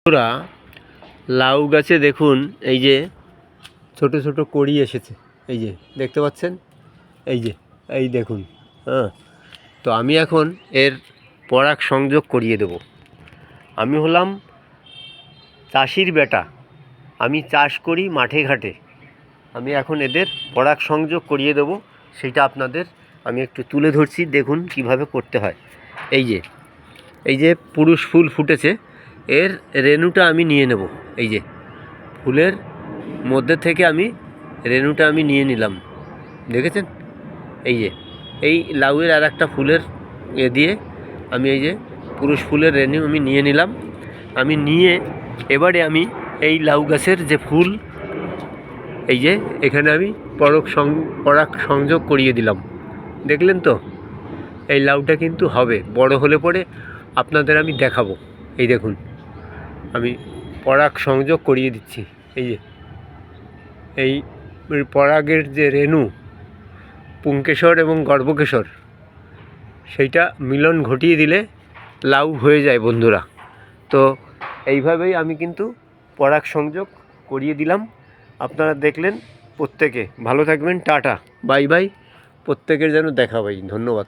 বন্ধুরা, লাউ গাছে দেখুন এই যে ছোট ছোট কড়ি এসেছে। এই যে দেখতে পাচ্ছেন, এই দেখুন। হ্যাঁ, তো আমি এখন এর পরাগ সংযোগ করিয়ে দেব। আমি হলাম চাষির বেটা, আমি চাষ করি মাঠে ঘাটে। আমি এখন এদের পরাগ সংযোগ করিয়ে দেব, সেটা আপনাদের আমি একটু তুলে ধরছি। দেখুন কিভাবে করতে হয়। এই যে পুরুষ ফুল ফুটেছে, এর রেণুটা আমি নিয়ে নেব। এই যে ফুলের মধ্যে থেকে আমি রেণুটা আমি নিয়ে নিলাম, দেখেছেন? এই লাউয়ের আর একটা ফুলের দিয়ে আমি এই যে পুরুষ ফুলের রেণু আমি নিয়ে নিলাম। আমি নিয়ে এবারে আমি এই লাউ গাছের যে ফুল, এই যে এখানে আমি পরাগ সংযোগ করিয়ে দিলাম। দেখলেন তো? এই লাউটা কিন্তু হবে, বড় হলে পরে আপনাদের আমি দেখাবো। এই দেখুন, আমি পরাগ সংযোগ করিয়ে দিচ্ছি। এই পরাগের যে রেণু, পুংকেশর এবং গর্ভকেশর, সেইটা মিলন ঘটিয়ে দিলে লাউ হয়ে যায় বন্ধুরা। তো এইভাবেই আমি কিন্তু পরাগ সংযোগ করিয়ে দিলাম। আপনারা দেখলেন। প্রত্যেকে ভালো থাকবেন। Tata, bye bye. প্রত্যেকের যেন দেখা পাই। ধন্যবাদ।